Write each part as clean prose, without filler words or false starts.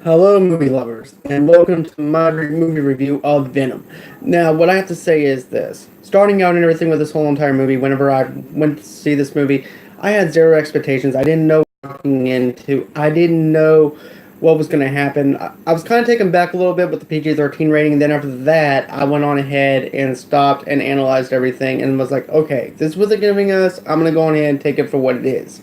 Hello, movie lovers, and welcome to my movie review of Venom. Now, what I have to say is this. Starting out and everything with this whole entire movie, whenever I went to see this movie, I had zero expectations. I didn't know what I was walking into. I didn't know what was going to happen. I was kind of taken back a little bit with the PG-13 rating, and then after that, I went on ahead and stopped and analyzed everything and was like, okay, this is what they're giving us. I'm going to go on ahead and take it for what it is.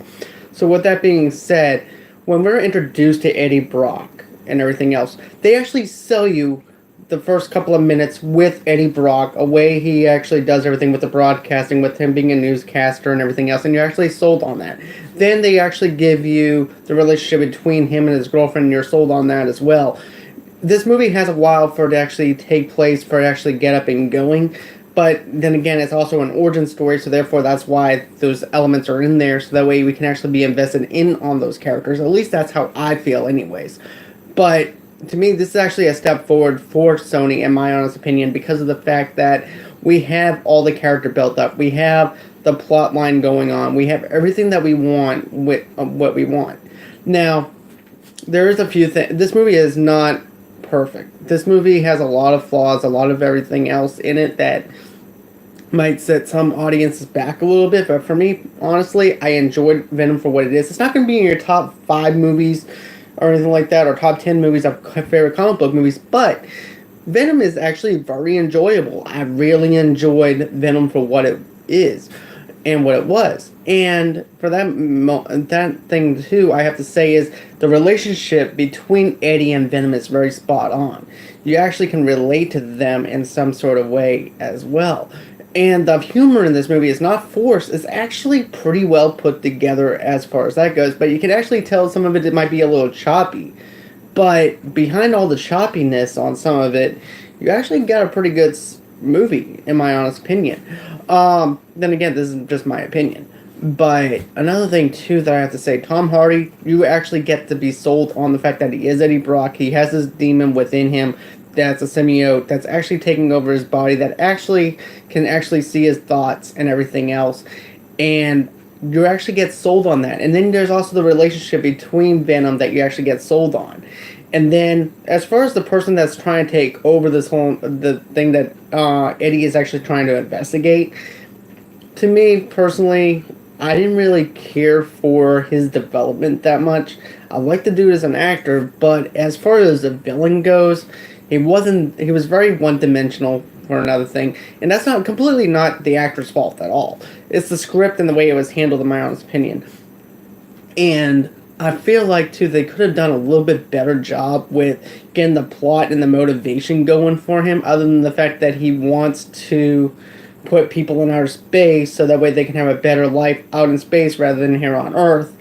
So with that being said, when we're introduced to Eddie Brock and everything else, they actually sell you the first couple of minutes with Eddie Brock, a way he actually does everything with the broadcasting, with him being a newscaster and everything else, and you're actually sold on that. Then they actually give you the relationship between him and his girlfriend, and you're sold on that as well. This movie has a while for it to actually take place, for it to actually get up and going. But then again, it's also an origin story, so therefore that's why those elements are in there, so that way we can actually be invested in on those characters. At least that's how I feel anyways. But to me, this is actually a step forward for Sony, in my honest opinion, because of the fact that we have all the character built up. We have the plot line going on. We have everything that we want with what we want. Now, there is a few things. This movie is not perfect. This movie has a lot of flaws, a lot of everything else in it that might set some audiences back a little bit, but for me, honestly, I enjoyed Venom for what it is. It's not going to be in your top 5 movies or anything like that, or top 10 movies of favorite comic book movies, but Venom is actually very enjoyable. I really enjoyed Venom for what it is and what it was. And for that thing too, I have to say is the relationship between Eddie and Venom is very spot on. You actually can relate to them in some sort of way as well. And the humor in this movie is not forced. It's actually pretty well put together as far as that goes. But you can actually tell some of it might be a little choppy. But behind all the choppiness on some of it, you actually got a pretty good movie, in my honest opinion. Then again, this is just my opinion. But another thing, too, that I have to say, Tom Hardy, you actually get to be sold on the fact that he is Eddie Brock. He has this demon within him that's a symbiote that's actually taking over his body, that actually can actually see his thoughts and everything else. And you actually get sold on that. And then there's also the relationship between Venom that you actually get sold on. And then, as far as the person that's trying to take over this whole the thing that Eddie is actually trying to investigate, to me personally, I didn't really care for his development that much. I like the dude as an actor, but as far as the villain goes, he wasn't. He was very one-dimensional for another thing, and that's not completely not the actor's fault at all. It's the script and the way it was handled, in my honest opinion. And I feel like too they could have done a little bit better job with getting the plot and the motivation going for him, other than the fact that he wants to put people in outer space so that way they can have a better life out in space rather than here on Earth.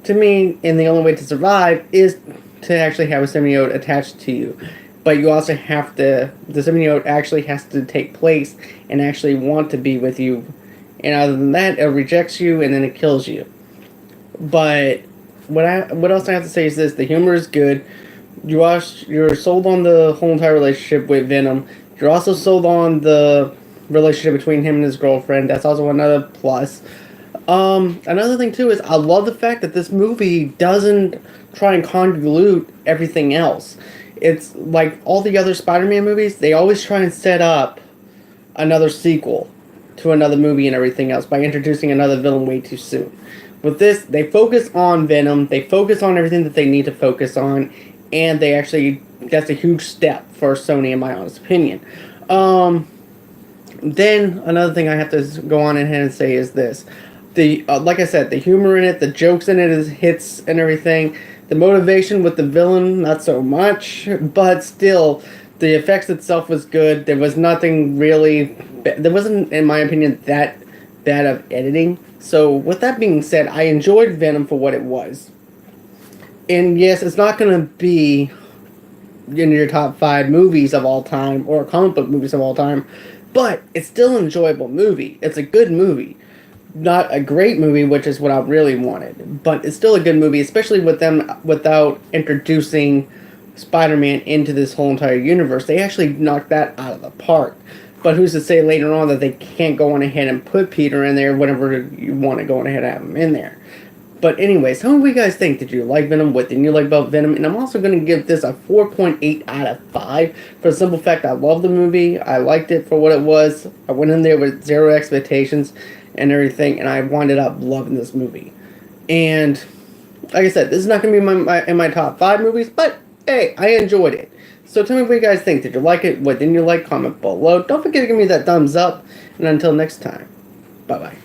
To me, and the only way to survive is to actually have a symbiote attached to you. But you also have to, the symbiote actually has to take place and actually want to be with you. And other than that, it rejects you and then it kills you. But what else I have to say is this: the humor is good. You're sold on the whole entire relationship with Venom. You're also sold on the relationship between him and his girlfriend. That's also another plus. Another thing too is I love the fact that this movie doesn't try and convolute everything else. It's like all the other Spider-Man movies, they always try and set up another sequel to another movie and everything else by introducing another villain way too soon. With this, they focus on Venom, they focus on everything that they need to focus on, and they actually, that's a huge step for Sony in my honest opinion. Then another thing I have to go on ahead and say is this: the like I said, the humor in it, the jokes in it is hits and everything. The motivation with the villain, not so much, but still, the effects itself was good. There was nothing really, there wasn't, in my opinion, that bad of editing. So with that being said, I enjoyed Venom for what it was. And yes, it's not going to be in your top 5 movies of all time or comic book movies of all time, but it's still an enjoyable movie. It's a good movie. Not a great movie, which is what I really wanted, but it's still a good movie, especially with them without introducing Spider-Man into this whole entire universe. They actually knocked that out of the park. But who's to say later on that they can't go on ahead and put Peter in there whenever you want to go on ahead and have him in there? But anyways, tell me what you guys think. Did you like Venom? What didn't you like about Venom? And I'm also going to give this a 4.8 out of 5 for the simple fact I love the movie. I liked it for what it was. I went in there with zero expectations and everything, and I wound up loving this movie. And like I said, this is not going to be in my top 5 movies, but hey, I enjoyed it. So tell me what you guys think. Did you like it? What didn't you like? Comment below. Don't forget to give me that thumbs up. And until next time, bye-bye.